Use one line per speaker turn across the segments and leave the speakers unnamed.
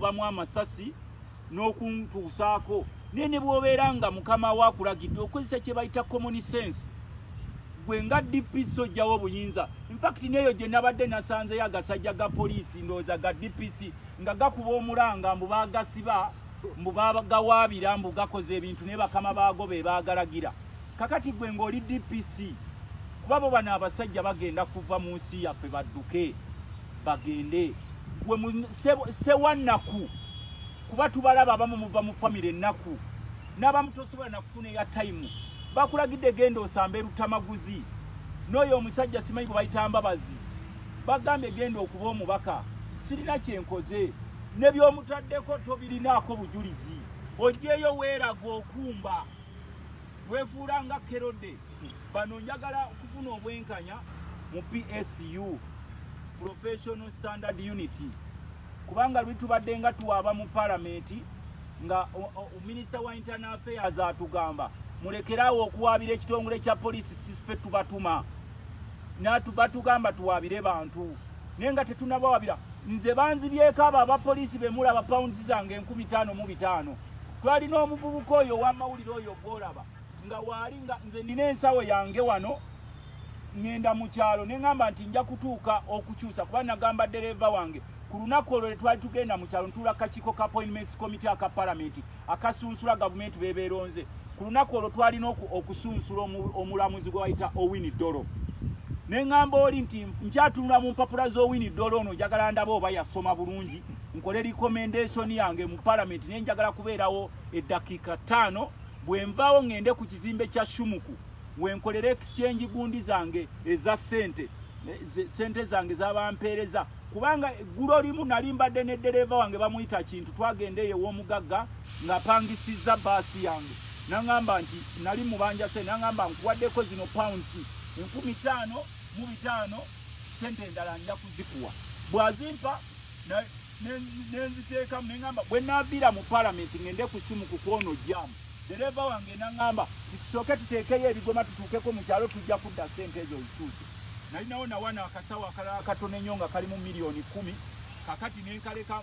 kunkubamu amasasi n'okuntuusaako nene bw'obeera nga mukama waakulagidde okozesa kye bayita common sense gwe nga DPC ojjawo obuyinza. In fact neyo gye nabadde nasanzeyo agasajja ga poliisi ndowooza ga DPC nga gakuba omulanga mbu baagasiba mbu baagawaabira mbu gakoze ebintu naye bakama baago be baagalagira. Kakati gwe ng'oli DPC kuba bo bano abasajja bagenda kuva mu nsi yaffe badduke bagende gwe sewannaku kuba tubalaba abamu muva mu famire ennaku n'abamu tosobola nakufuna eya time bakulagidde genda osambe Lutamaguzi n'oyo omusajja simanyi gwe bayita Mbabazi bagambye genda okuba omubaka sirina kyenkoze ne by'omutaddeko tobirinaako bujulizi ojjeeyo weeraga okumba weefuula nga Kerode. Bano njagala okufuna obwenkanya mu PSU Professional Standard Unity kubanga lwitubadde nga tuwaaba mu palamenti nga minisita wa internal affairs atugamba mulekerawo okuwaabira ekitongole kya poliisi sispe tubatuma batugamba tuwaabire bantu naye nga tetunabawaabira. Nze banzibyeko abo abapoliisi be mulaba pounds zange 15,500 twalina omuvubuka oyo w'amawulire oyo gw'olaba nga waali nga nze nina ensawo yange wano ngenda mu kyalo ne ngamba nti nja kutuuka okukyusa kuba nagamba dereva wange ku lunaku olwo twali tugenda mu kyalo ntuula kakiiko ka appointments committee aka palamenti akasunsula gavumenti bebeeronze. Ku lunaku olwo twalina okusunsula omulamuzi gwe wayita Owini Dolo ne ngamba oli nti nkyatunula mu mpapula z'Owini Dolo ono njagala ndaba oba yasoma bulungi nkole recommendation yange mu palamenti ne njagala kubeerawo eddakiika 5 bwe nvaawo ngende ku kizimbe kya Shumuku wenkolere exchange gundi zange eza sente zange z'abampeereza kubanga eggulo limu nali mbadde ne dereva wange bamuyita kintu twagendeyo w'omugagga ng'apangisizza baasi yange nangamba nti nali mubanja se nangamba nkuwaddeko zino pounds 15,500 sente endala nja kuzikuwa bwazimpa nenziteekamu nengamba bwe naviira mu palamenti ngende ku simu ku kwono jamu dereva wange nangamba tusooke tuteekeyo ebigoma tutuukeko mu kyalo tujja kudda sente ezo zituuse. Nalinawo nawana akasawo akalala katono ennyo nga kalimu milioni 10 kakati nenkaleka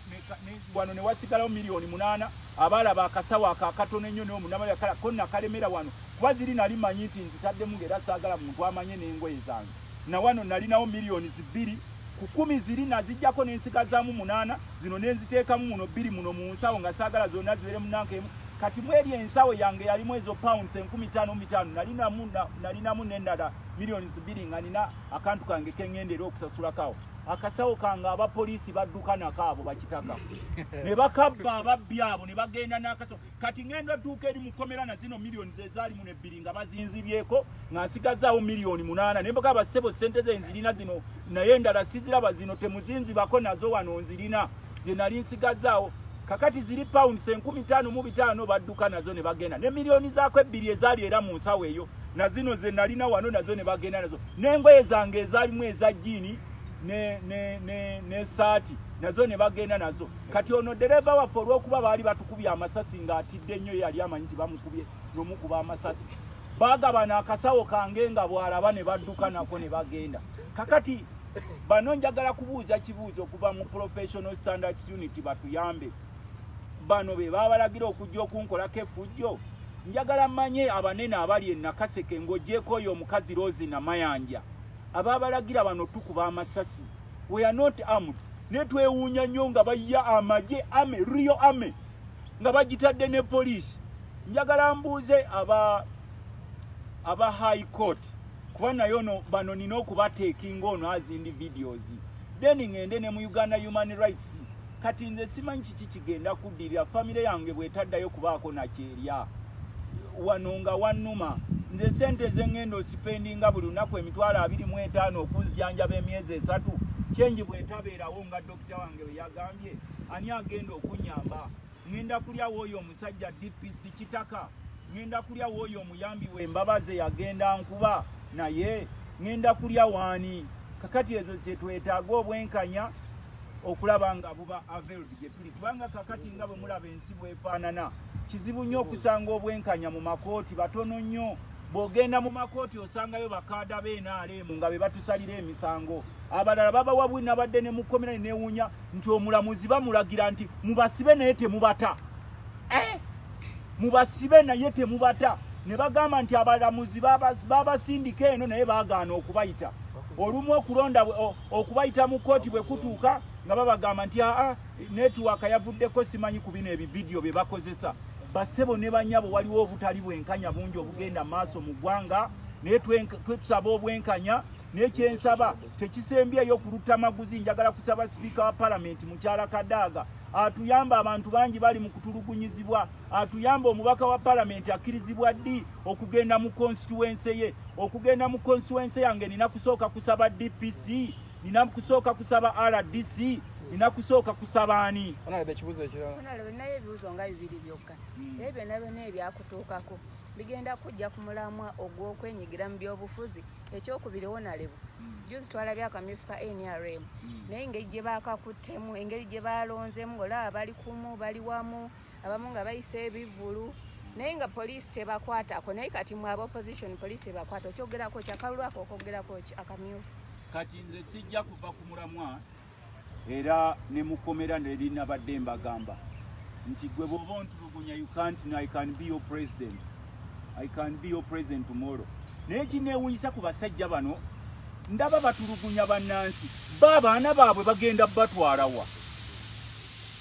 wano ne wasigalawo milioni 8 abalaba akasawo akatono ennyo n'omunamala kala konna kalemera wano kuba ziri nali manyi nti nzitaddemu ng'era saagala muntu amanye n'engoye zange na wano nalinawo milioni 2 ku 10 ziri nazijjako n'ensigazaamu 8 zino nenziteekamu muno 2 muno mu nsawo nga saagala zonna zibeere munankeemu kati mweri ensawo yange yalimu ezo pounds 15,500 nalinamu n'endala milioni 2 nga nina akantu kange keŋŋendera okusasulako akasawo kange abapoliisi badduka nakaabo bakitaka ne bakabba ababbi abo ne bagenda n'akasawo kati ngenda dduuka eri mukomera na zino milioni zezaalimu ne 2 nga bazinzibyeko nga nsigazaawo milioni 8 ne mbaga basebo sente ze nzirina zino naye endala siziraba zino temuzinzibako nazo wano nzirina ze nali nsigazaawo kakati ziri pounds 15,500 badduka nazo ne bagenda ne milioni zaako 2 ezaali era mu nsawo eyo na zino ze nalina wano nazo ne bagenda nazo n'engoye zange ezaalimu eza jini ne saati nazo ne bagenda nazo. Kati ono dereva waffe olw'okuba baali batukubye amasasi ng'atidde ennyo yali amanyi nti bamukubye n'omukuba amasasi baagabana akasawo kange nga bw'alaba ne badduka nako ne bagenda. Kakati bano njagala kubuuza kibuuzo okuva mu Professional Standards Unity batuyambe bano be babalagira okujja okunkolako effujjo. Njagala mmanye abanene abali e Nakaseke ng'oggyeko oyo omukazi Rose na Mayanja ababalagira bano tukuba amasasi. We are not armed. Ne twewuunya nnyo nga bayya amagye Rio Ame nga bagitadde ne poliisi. Njagala mbuuze aba High Court kuba nayo no bano nina okubateekinga ono azindi videos then ngende ne mu Uganda Human Rights kati nze simanyi kiki kigenda kuddirira famire yange bwetaddayo kubaako nakyerya wano nga wannuma nze sente zengendo osipendinga buli lunaku 25,000 okuzijjanjaba emyezi 3 kyenji bwetabeerawo nga dokita wange bwe yagambye ani agenda okunyamba ngenda kulyawo oyo omusajja DPC kitaka ngenda kulyawo oyo omuyambi we Mbabazi yagenda nkuba naye ngenda kulya waani. Kakati ezo kyetwetaaga obwenkanya okulaba nga buba availed gye tuli kubanga kakati nga bwe mulaba ensi bwefaanana kizibu nnyo okusanga obwenkanya mu makooti batono nnyo. Bw'ogenda mu makooti osangayo bakaada b'NRM nga be batusalira emisango abalala baba wabwe nabadde ne mukomera newunya nti omulamuzi bamulagira nti mubasibe naye temubata mubasibe naye temubata ne bagamba nti abalamuzi babasindika eno naye bagaana okubayita olumu okulonda okubayita mu kooti bwe kutuuka nga babagamba nti netiwaka yavuddeko simanyi ku bino ebividiyo bye bakozesa basebo ne banyabo waliwo obutali bwenkanya bungi obugenda maaso mu ggwanga naye twetusaba obwenkanya n'ekyensaba tekisembyeyo ku Lutamaguzi njagala kusaba sipiika wa palamenti mukyala Kadaaga atuyamba abantu bangi bali mu kutulugunyizibwa atuyamba omubaka wa palamenti akkirizibwa ddi okugenda mu constituency ye okugenda mu constituency yange nina kusooka kusaba DPC nina kusooka kusaba RDC nina kusooka kusaba ani
onalebe ekibuuzo ekirala
onalebe naye ebibuuzo nga bibiri byokka ebyo nabyo ebyakutuukako bigenda kujja ku mulamwa ogw'okwenyigira mu byobufuzi ekyokubiri onalebo juzi twalabye akamyufu ka NRM naye engeri gye baakakuttemu engeri gye balonzemu olaba bali kumu bali wamu abamu nga bayisa ebivvulu naye nga poliisi tebakwatako naye kati mu aba opposition poliisi tebakwata okyogerako kyakalulwako okwogerako akamyufu
kati nze sijja kuva ku mulamwa era ne mukomera nerinabadde mbagamba nti gwe bw'oba ontulugunya I can be your president. I can be your president tomorrow. Naye kineewunyisa ku basajja bano ndaba batulugunya bannansi baabaana baabwe bagenda batwalawa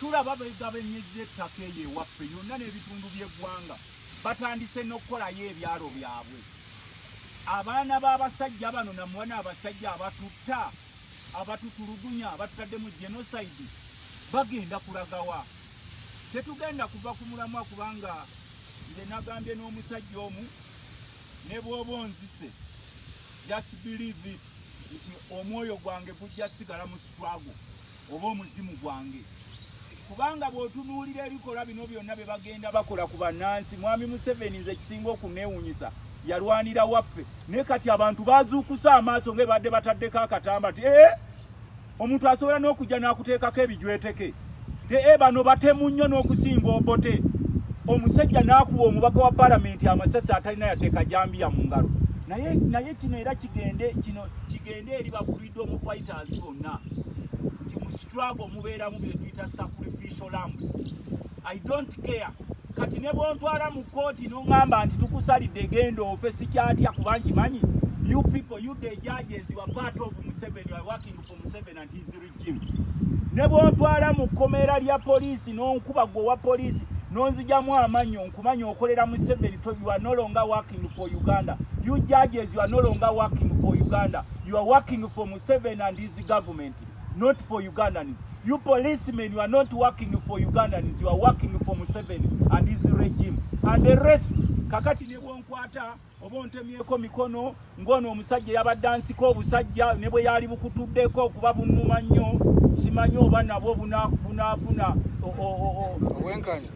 tulaba begabenyezza ettaka eyo ewaffe yonna n'ebitundu by'eggwanga batandise n'okukolayo ebyalo byabwe abaana b'abasajja bano namwana abasajja abatutta abatutulugunya abatutadde mu genocide bagenda kulagawa tetugenda kuva ku mulamwa kubanga nze nagambye n'omusajja omu ne bw'oba onzise just believe it nti omwoyo gwange gujja sigala mu struggle oba omuzimu gwange kubanga bw'otunuulira ebikolwa bino byonna bye bagenda bakola ku bannansi mwami Museveni nze kisinga okuneewunyisa yalwanira waffe naye kati abantu bazuukusa amaaso nga badde bataddeko akatamba ti omuntu asobola n'okujja n'akuteekako ebijweteke bano batemu nnyo n'okusinga obote omusajja n'akuba omubaka wa palamenti amasasi atalina yadde kajambiya mu ngalo naye kino era kigende eri ba freedom fighters bonna nti mu struggle mubeeramu bye tuyita sacrificial lambs. I don't care kati ne bwontwala mu kooti n'oŋŋamba nti tukusalidde genda ofe sikyatya kuba nkimanyi you people, you the judges, you are part of Museveni, you are working for Museveni and his regime. Ne bwontwala mu kkomera lya poliisi n'onkuba gwe wa poliisi n'onzijamu amanyo nkumanya okolera Museveni, you are no longer working for Uganda. You judges, you are no longer working for Uganda. You are working for Museveni and his government, not for Ugandans. You policemen, you are not working for Ugandans, you are working for Museveni and his regime. And the rest, kakati ne bwonkwata oba ontemyeko mikono ngono omusajja yabadde ansiko obusajja ne bwe yali bukutuddeko okuba bunnuma nnyo simanyi oba nabwo bunaafuna
obwenkanya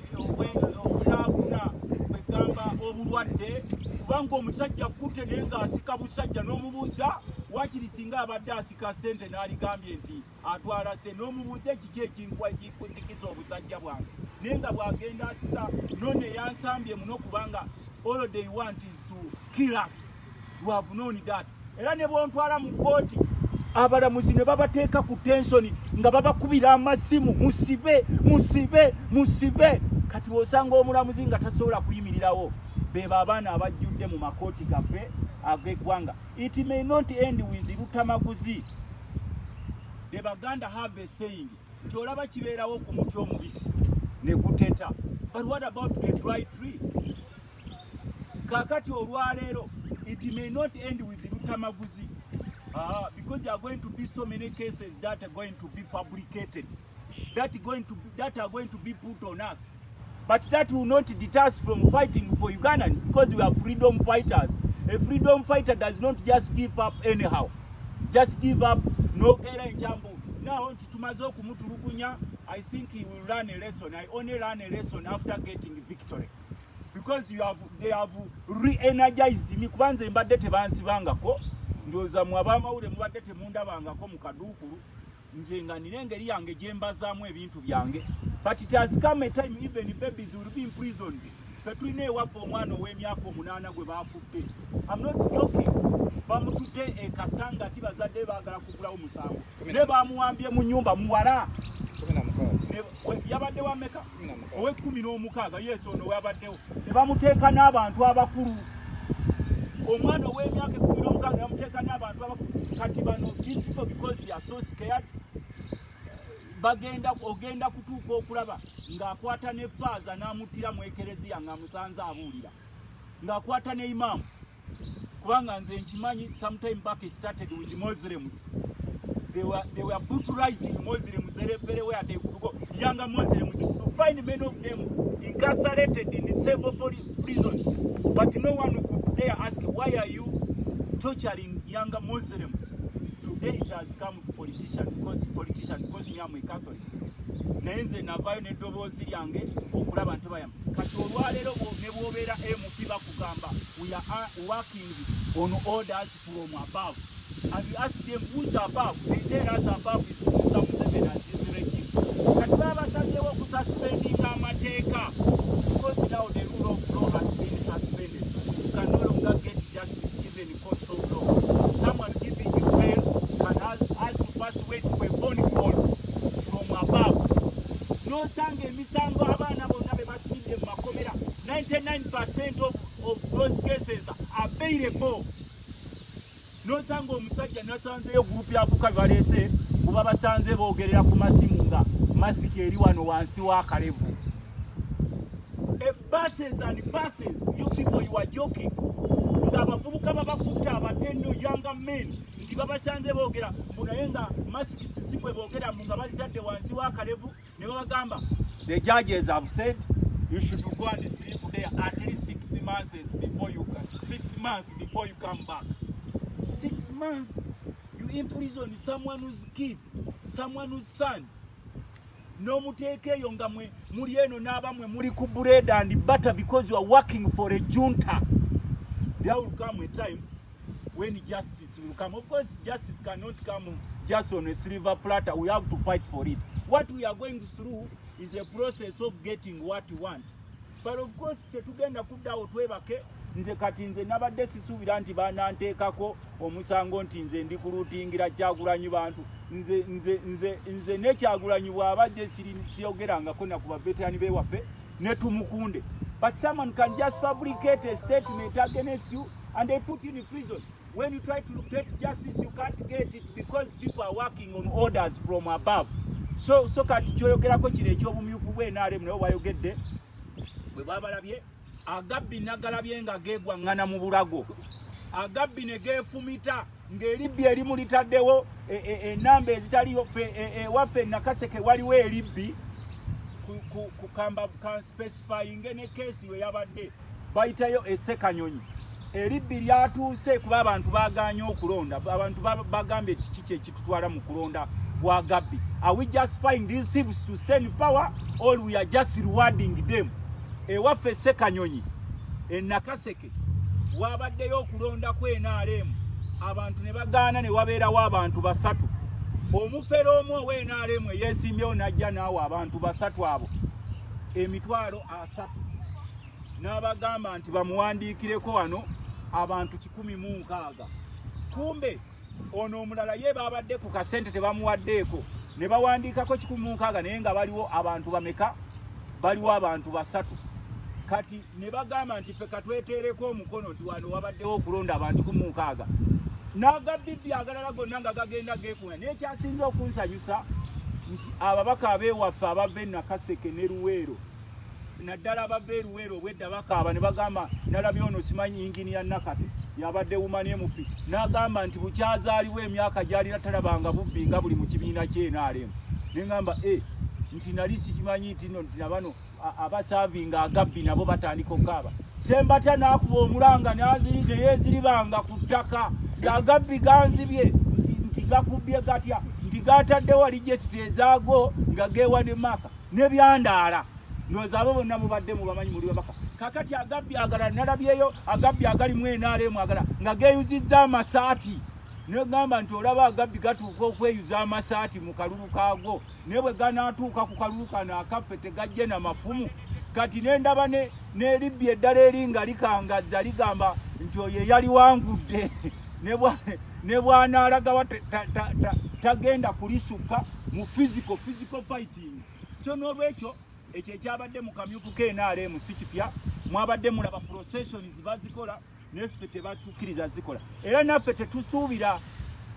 obunaafuna kwegamba obulwadde kubanga omusajja kutte naye ng'asika busajja n'omubuuza wakiri singa abadde asika ssente n'aligambye nti atwala se n'omubuuza ekiki ekikuzikiza obusajja bwange naye nga bw'agenda asika none yansambye muno kubanga all they want is to kill us. You have known that. Era ne bwontwala mu kooti abalamuzi ne babateeka ku tensoni nga babakubira amasimu musibe kati osanga omulamuzi nga tasobola kuyimirirawo beba abaana abajjudde mu makooti gaffe ag'eggwanga. It may not end with Lutamaguzi. The Baganda have a saying nti olaba kibeerawo ku muti omubisi ne guteta, but what about the dry tree? Kakati olwaleero it may not end with Lutamaguzi because there are going to be so many cases that are going to be fabricated, that are going to be put on us, but that will not deter us from fighting for Ugandans because we are freedom fighters. A freedom fighter does not just give up anyhow, just give up no era enchambu. Now tumaze okumutulugunya, I think he will learn a lesson. I only learn a lesson after getting victory. Because they have re-energized me. Kubanze mbadde tebansibangako ndowooza mu abamawulire mubadde temundabangako mu kaduukulu nze nga nina engeri yange gye mbazaamu ebintu byange, but it has come a time even babies will be imprisoned ffe tulina ewaffe omwana ow'emyaka 8 gwe bakutte. I'm not joking. Bamutudde ekasanga ati bazadde baagala kugulawo musango. Ne bamuwambye mu nnyumba muwala. Yabadde wa meka? Owe 16. Yes, ono wabaddewo. Ne bamuteeka n'abantu abakulu. Omwana ow'emyaka 16 bamuteeka n'abantu abakulu. Kati bano, these people, because they are so scared, ogenda kutuuka okulaba ng'akwata ne faaza n'amuttira mu ekereziya ng'amusanze abuulira. Ng'akwata ne imamu. Kubanga nze nkimanyi, sometime back it started with the Muslims. They were brutalizing Muslims everywhere they could go. Younger Muslims, you could find many of them incarcerated in several prisons. But no one could dare ask, why are you torturing younger Muslims? Today it has come to politicians, because you are a Catholic. Nenze navayo neddoboozi lyange okulaba nti bayamba. Kati olwaleero ne bw'obeera N.U.P bakugamba, we are working on orders from above. And we ask them who's above. They tell us above is Mr. Museveni and his regime. Kati babasazeewo okususpendinga amateeka, because now the rule of law has been suspended. You can no longer get justice given in court of law. Someone giving you bail can ask to pass away to a phone call from above. No sange emisango abaana bonna be basimidde mu makomera, 99% of those cases are bailable. No sango omusajja nasanzeyo gurupu yabuka baleese kuba basanze boogerera ku masimu nga masiki eri wano wansi wa Kalevu. Buses and buses, you people, you are joking. Ng'abavubuka babakutte abatendo younger men nti babasanze boogera mbunaye nga masiki sisimwe boogera nga bazitadde wansi wa Kalevu ne babagamba the judges have said you should go and sleep there at least 6 months before you come back. 6 months you imprison someone who's kid, someone who's son. No muteeke eyo nga muli eno n'abamwe muli ku bread and butter because you are working for a junta. There will come a time when justice will come. Of course, justice cannot come just on a silver platter. We have to fight for it. What we are going through is a process of getting what we want. But of course, tetugenda kuddawo twebake. Nze kati nze nabadde sisuubira nti bananteekako omusango nti nze ndi kuluutingira Kyagulanyi bantu. Nze ne Kyagulanyi bw'abadde siyogerangako na ku baveterani beewaffe ne tumukunde. But someone can just fabricate a statement against you and they put you in prison. When you try to get justice, you can't get it because people are working on orders from above. So kati kyoyogerako kino eky'obumyufu bw'NRM nayo bayogedde bwe babalabye. Agabbi nagalabye nga geegwaŋŋana mu bulago. Agabbi ne geefumita ng'eribbi erimu litaddewo ennamba ezitaliyo waffe Nakaseke waliwo eribbi kukamba kan specifying ne keesi we yabadde bayitayo Essekanyonyi. Eribbi lyatuuse kuba abantu baaganye okulonda. Abantu bagambye kiki ekitutwala mu kulonda kwa Agabbi. Are we just find these thieves to stay in power or we are just rewarding them? Ewaffe Essekanyonyi Nakaseke wabaddeyo okulonda ku NRM abantu ne bagaana ne wabeerawo abantu 3. Omufere omu owa NRM yeesimbyewo n'ajja naawe abantu 3 abo emitwalo 3 n'abagamba nti bamuwandiikireko wano abantu 160. Kumbe ono omulala ye babadde ku kasente tebamuwaddeeko ne bawandiikako 160 naye nga baliwo abantu bameka? Baliwo abantu 3. Kati ne bagamba nti ffe katweteereko omukono nti wano wabaddewo okulonda abantu 160. N'agabbi agalala gonna nga gagenda geekuna. Naye kyasinze okunsanyusa nti ababaka abeewaffe abava Nakaseke ne Luweero, naddala abava Luweero obwedda bakaaba ne bagamba nalabye ono simanyi inginiya Nakate yabadde wuma N.U.P. N'agamba nti bukyazaaliwo emyaka gy'alina talabanga bubbi nga buli mu kibiina ky'NRM. Ne ngamba nti nali sikimanyi nti nno nabano abasaavinga Agabbi nabo batandika okukaaba. Sembata n'akuba omulanga n'azirize yeeziribanga ku ttaka. Agabbi ganzibye nti gakubbye gatya nti gaataddewo lijesiti ezaago nga geewa ne maka n'ebyandaala. Ndowooza abo bonna mubadde mubamanyi muli babaka. Kakati Agabbi agalala nalabyeyo Agabbi agali mu NRM agalala nga geeyuzizza amasaati. Negamba nti olaba Agabbi gatuuka okweyuza amasaati mu kalulu kaago ne bwe ganaatuuka ku kalulu kano akaffe tegajje na mafumu. Kati ne ndaba n'eribbye eddala eringa likangazza ligamba nti oyo yali wangudde ne bw'anaalaga tagenda kulisukka mu physical fighting. So n'olwekyo ekyo ekyabadde mu kamyufu k'NRM si kipya, mwabadde mulaba processions bazikola neffe tebatukkiriza zikola, era naffe tetusuubira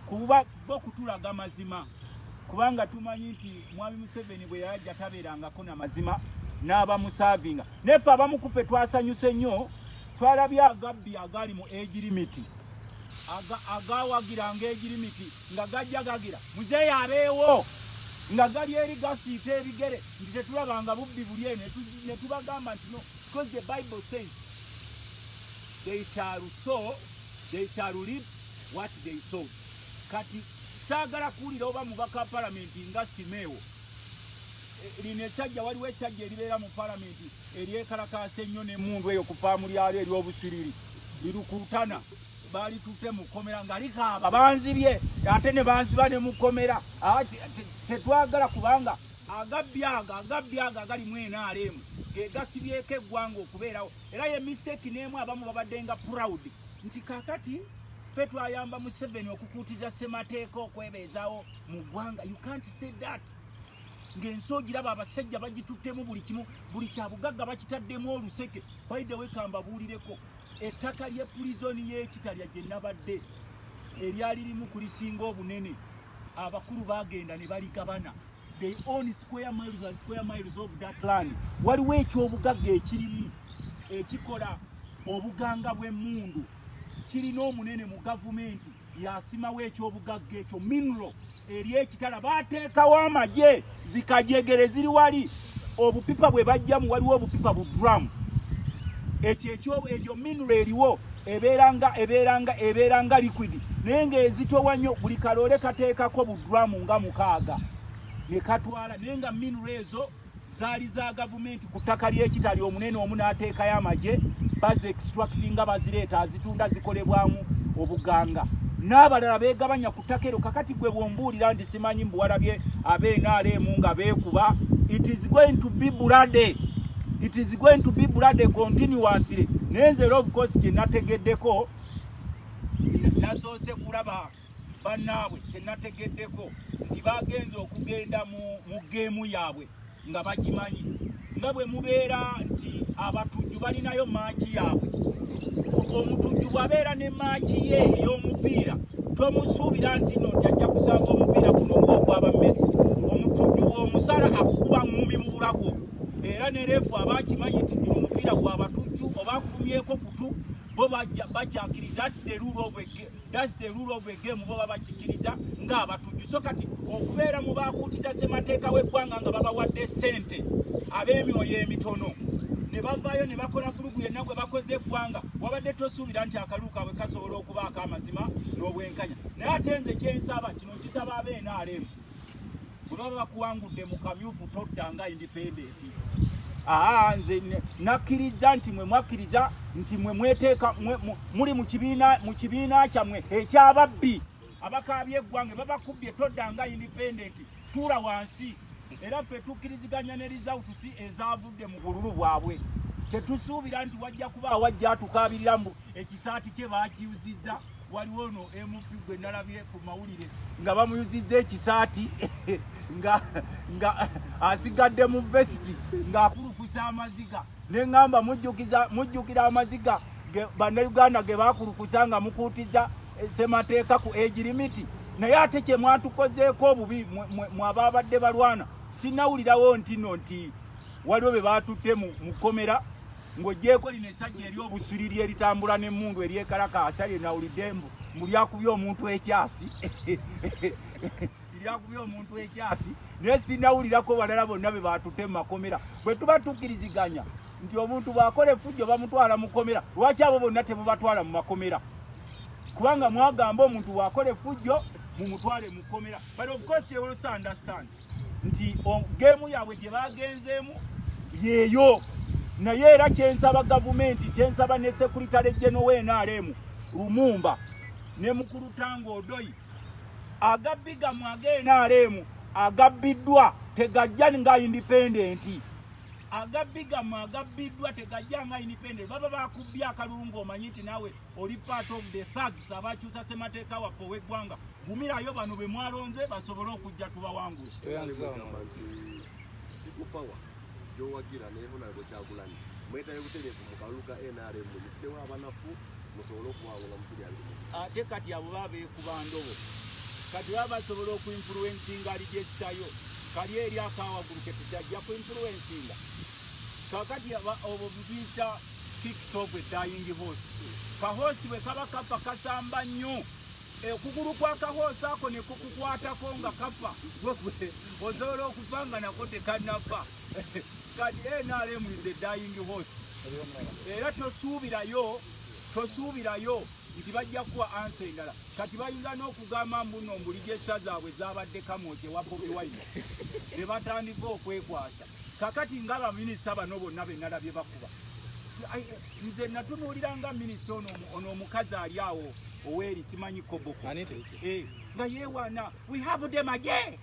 kuba bokutulaga mazima, kubanga tumanyi nti Mwami Museveni bwe yajja tabeerangako na mazima n'abamusaavinga. Neffe abamu ku ffe twasanyuse nnyo, twalabye agabbi agali mu age limit, agawagiranga age limit nga gajja gagira muzeeyi abeewo nga gali eri gasiita ebigere nti tetulabanga bubbi buli eno ne tubagamba nti no, because the Bible says they shall sow, they shall reap what they sow. Kati saagala kuwulira oba mubaka palamenti nga Simeewo lino essajja, waliwo essajja eribeera mu palamenti eryekalakaasa ennyo n'emmundu eyo ku faamu lyalyo ery'obusiriri lirukuutana, baali tutte mu kkomera nga likaaba banzibye ate ne banziba ne mu kkomera. Tetwagala kubanga agabbi ago agali mu NRM gegasibyeko eggwanga okubeerawo, era ye mistake n'emu abamu babadde nga proud nti kakati ffe twayamba Museveni okukuutiza ssemateeka okwebeezaawo mu ggwanga. You can't say that. Ng'ensi ogiraba abasajja bagituttemu buli kimu, buli kyabugagga bakitaddemu oluseke. By the way, kambabuulireko ettaka lye pulizoni y'Ekitalya gye nabadde eryali limu kulisinga obunene, abakulu bagenda ne baligabana. They own square miles and square miles of that land. Waliwo ekyobugagga ekirimu ekikola obuganga bw'emmundu, kirina omunene mu gavumenti yasimawo ekyobugagga ekyo mineral ery'Ekitala. Baateekawo amagye zikajegere ziri wali, obupipa bwe bajjamu waliwo obupipa bu drum. Ekyo mineral eriwo ebeeranga liquid, naye ng'ezitowa nnyo, buli kaloole kateekako bu drum nga 6 ne katwala, naye nga mineral ezo zaali za gavumenti ku ttaka ly'Ekitali. Omunene omu n'ateekayo amagye bazi extractinga bazireeta azitunda zikolebwamu obuganga, n'abalala beegabanya ku ttaka ero. Kakati gwe bw'ombuulira nti simanyi mbuwalabye ab'NRM nga beekuba, it is going to be bloody. It is going to be bloody continuously. Nenze of course kye nategeddeko, nasoose kulaba bannaabwe kye nategeddeko nti bagenze okugenda mu geemu yaabwe nga bagimanyi, nga bwe mubeera nti abatujju balinayo maaki yaabwe. Omutujju bw'abeera ne maaki ye ey'omupiira, tomusuubira nti no tajja kusanga omupiira guno ng'ogwaba Messi. Omutujju omusala akukuba ngumi mu bulago, era ne refu abakimanyi nti omupiira gw'abatujju oba akulumyeko kutu bo bakyakiriza. That's the rule of the game. Bo babakikiriza ng'abatujju. So kati okubeera mu baakuutiza ssemateeka w'eggwanga nga babawadde ssente ab'emyoyo emitono ne bavaayo ne bakola ku lugu yenna gwe bakoze eggwanga, wabadde tosuubira nti akalulu kaabwe kasobola okubaako amazima n'obwenkanya. Naye ate nze kyensaba kino kisaba ab'NRM, bwe baba bakuwangudde mu kamyufu toddanga independent. Nze nakkiriza nti mwe mwakkiriza nti mwe mweteeka muli mu kibiina kyammwe ekyababbi abakaabye eggwanga babakubbye, toddanga independent, tuula wansi. Era ffe tukkiriziganya ne results ezaavudde mu bululu bwabwe. Tetusuubira nti wajja kuba awajja atukaabirira mbu ekisaati kye baakiyuzizza. Waliwo no N.U.P gwe nalabye ku mawulire nga bamuyuzizza ekisaati nga asigadde mu vesiti ng'akulukusa amaziga. Ne ŋŋamba mujjukira amaziga bannayuganda ge baakulukusa nga mukuutiza ssemateeka ku age limit. Naye ate kye mwatukozeeko obubi mwababadde balwana, sinawulirawo nti waliwo be baatutte mu kkomera ng'oggyeko lino essajja ery'obusiriri eritambula n'emmundu eryekalakaasa lyenawulidde mbu lyakubye omuntu ekyasi lyakubye omuntu ekyasi, naye sinawulirako balala bonna be baatutte mu makomera. Bwe tuba tukkiriziganya nti omuntu bw'akola effujjo bamutwala mu kkomera, lwaki abo bonna temubatwala mu makomera? Kubanga mwagamba omuntu bw'akola effujjo mumutwale mu kkomera. But of course you also understand nti geemu yaabwe gye bagenzeemu yeeyo. Naye era kyensaba gavumenti, kyensaba ne Secretary General w'NRM Lumumba ne Mukulu Tango Odoi, agabbiga mu NRM agabbiddwa tegajja nga independent. agabigamu agabiddwa tegajjanga independent baba bakubya akalungu omanyi nti nawe oli part of the thugs abakyusa ssemateeka waffe ow'eggwanga gumirayo bano be mwalonze basobole okujja tubawangula
gyowagira nebonalibwe Kyagulanyi mwetayo butereevu mu kalulu ka NRM muyisewo abanafu musobole okuwabula mupira
ate kati abo babeekuba ndobo kati baba basobola okuinfluencinga aligyekitayo kali eri akawagulu ketujajja ku influencinga kakati obwo buyita kickstop dying horse kahoosi bwe kaba kafa kasamba nnyo okugulu kwa kahoosi ako ne kukukwatako nga kafa osobola okufa nga nako tekanafa kati NRM is a dying horse era tosuubirayo nti bajja kuwa ansa endala kati bayinza n'okugamba mbuno mbuligi essazaabwe zabadde kamooke wa Bobi Wine ne batandika okwekwasa kakati ng'abaminisita bano bonna bennalabye bakuba nze natunuulira nga minisita ono omukazi ali awo oweri simanyi koboko nga yeewaana we have them again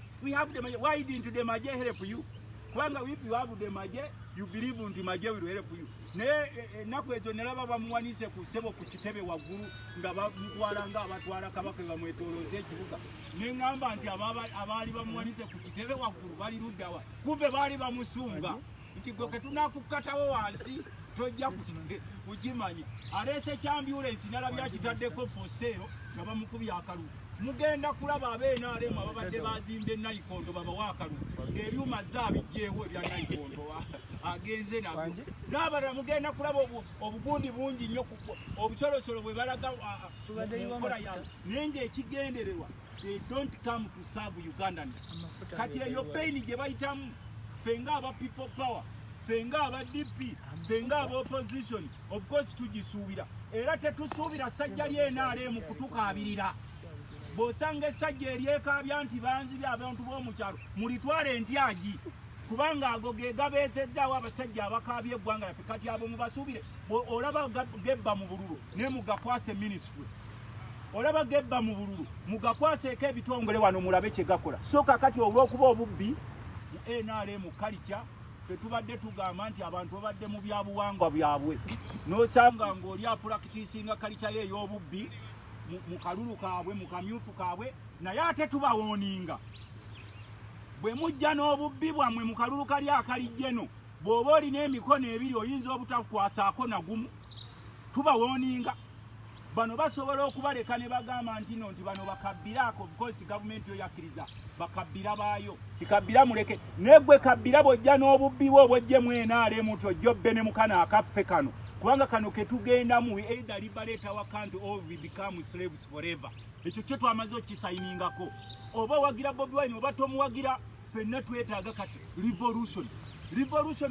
why didn't them again help you kubanga if you have them again you believe nti maje will help you naye ennaku ezo neraba bamuwanise ku ssebo ku kitebe waggulu nga bamutwala nga abatwala kabaka bamwetoolooza ekibuga neŋŋamba nti abaali bamuwanise ku kitebe waggulu bali luddawa kumbe baali bamusunga nti gwe ketunakukkatawo wansi tojja kukimanyi aleese kyambyulensi nalabya akitaddeko foseero nga bamukubya akalulu mugenda kulaba NRM ababadde bazimbe nayikondo babawa akalulu ng'ebyuma zaabijjeewo ebya nayikondo agenze nabyo n'abalala mugenda kulaba obugundi bungi nnyo obusolosolo bwe balaga mukola yaabwe naye ng'ekigendererwa they don't come to serve Ugandans kati eyo pain gye bayitamu ffe ng'aba people power ffe ng'aba DP ffe ng'aba opposition of course tugisuubira era tetusuubira ssajja lye NRM kutukaabirira bw'osanga essajja eryekaabya nti banzibye abantu b'omukyalo mulitwale entyagi kubanga ago ge gabeezeddaawo abasajja abakaabya eggwanga laffe kati abo mubasuubire olaba gebba mu bululu naye mugakwase ministry olaba gebba mu bululu mugakwaseeko ebitongole wano mulabe kye gakola so kakati olw'okuba obubbi mu NRM kalica ffe tubadde tugamba nti abantu babadde mu byabuwangwa byabwe n'osanga ng'oli apulakitisinga kalica ye ey'obubbi mu kalulu kaabwe mu kamyufu kaabwe naye ate tubawooninga bwe mujja n'obubbi bwammwe mu kalulu kali akalijjeno bw'oba olina emikono ebiri oyinza obutakwasaako na gumu tubawooninga bano basobola okubaleka ne bagamba nti no nti bano bakabbiraako because gavumenti yo yakkiriza bakabbira baayo tikabbira muleke negwe kabbira bw'ojja n'obubbi bwe obw'ojjemu NRM tojja obbe ne mukana akaffe kano kubanga kano ketugendamu we either liberate our country or we become slaves forever ekyo kye twamaze okisayiningako oba wagira Bobi Wine oba tomuwagira ffenna twetaaga kati revolution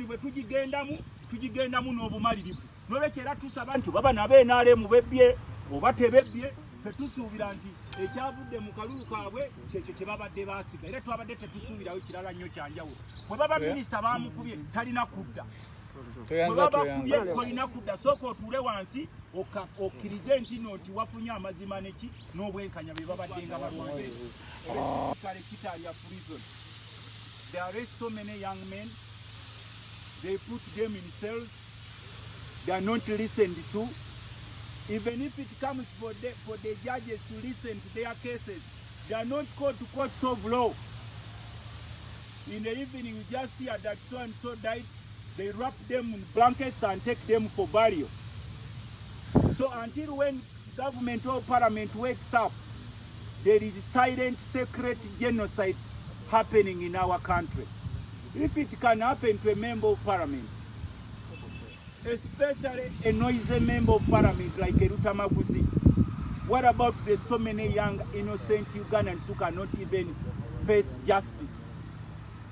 bwe tugigendamu n'obumalirivu nolwekyo era tusaba nti baba nabe NRM bebbye oba tebebbye ffe tusuubira nti ekyavudde mu kalulu kaabwe kyekyo kye babadde baasiga era twabadde tetusuubirawo kirala nnyo kyanjawulo bwe baba minisita bamukubye talina kudda kolina kudda sooka otuule wansi okkirize nti no nti wafunye amazima neki n'obwenkanya bye babadde nga balwanze kale kitalya prison. There are so many young men, they put them in cells, they are not listened to. Even if it comes for the judges to listen to their cases, they are not called to courts of law. In the evening, you just hear that so and so died, they wrap them in blankets and take them for burial. So until when government or parliament wakes up, there is silent, secret genocide happening in our country. If it can happen to a member of parliament, especially a noisy member of parliament like Lutamaguzi, what about the so many young innocent Ugandans who cannot even face justice?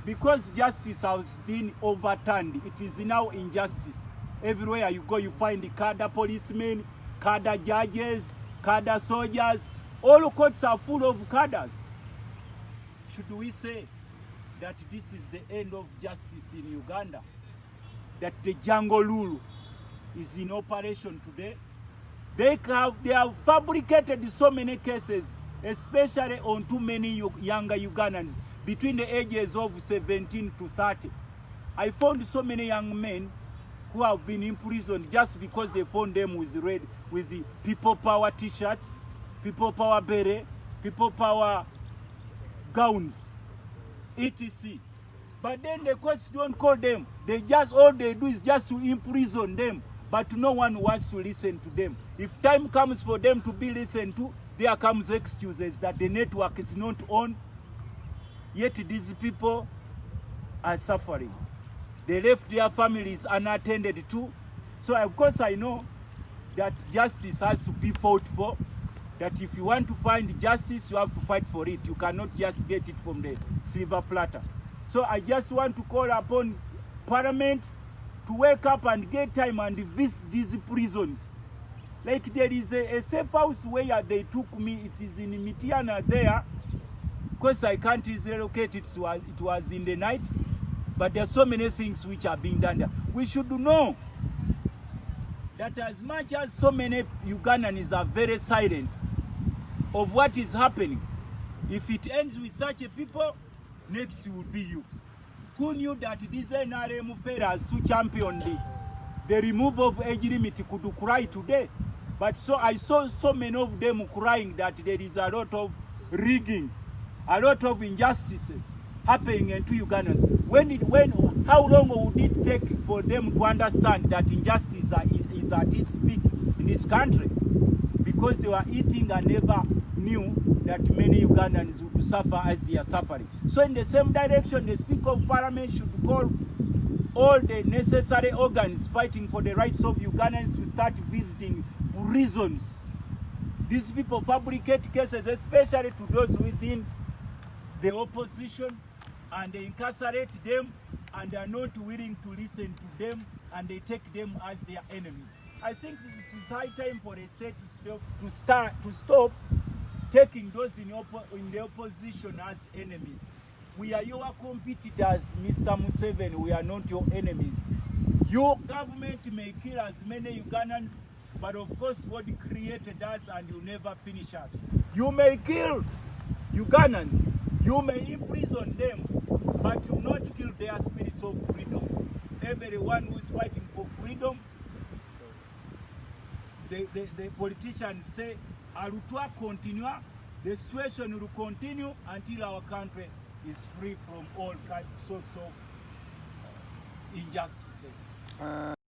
Because justice has been overturned, it is now injustice. Everywhere you go, you find the cadre policemen, cadre judges, cadre soldiers. All courts are full of cadres. Should we say that this is the end of justice in Uganda? That the jungle rule is in operation today? They have fabricated so many cases, especially on too many younger Ugandans between the ages of 17 to 30. I found so many young men who have been imprisoned just because they found them with the people power t-shirts, people power beret, people power gowns, etc. But then the courts don't call them. All they do is just to imprison them. But no one wants to listen to them. If time comes for them to be listened to, there comes excuses that the network is not on. Yet these people are suffering. They left their families unattended to. So of course I know that justice has to be fought for. That if you want to find justice, you have to fight for it. You cannot just get it from the silver platter. So I just want to call upon Parliament to wake up and get time and visit these prisons. Like there is a safe house where they took me. It is in Mitiana there. Because I can't easily locate it, so it was in the night. But there are so many things which are being done there. We should know that as much as so many Ugandans are very silent of what is happening, if it ends with such a people, next will be you. Who knew that these NRM fellas who championed the removal of age limit could cry today? But so I saw so many of them crying that there is a lot of rigging, a lot of injustices happening into Ugandans. How long would it take for them to understand that injustice is at its peak in this country? Because they were eating and never knew that many Ugandans would suffer as they are suffering. So in the same direction, the Speaker of Parliament should call all the necessary organs fighting for the rights of Ugandans to start visiting prisons. These people fabricate cases, especially to those within the opposition, and they incarcerate them, and they are not willing to listen to them, and they take them as their enemies. I think it is high time for the state to stop taking those in the opposition as enemies. We are your competitors, Mr. Museveni. We are not your enemies. Your government may kill as many Ugandans, but of course God created us and you never finish us. You may kill Ugandans, you may imprison them, but you not kill their spirits of freedom. Everyone who is fighting for freedom, the politicians say, Alutwa continue, the situation will continue until our country is free from all sorts of injustices.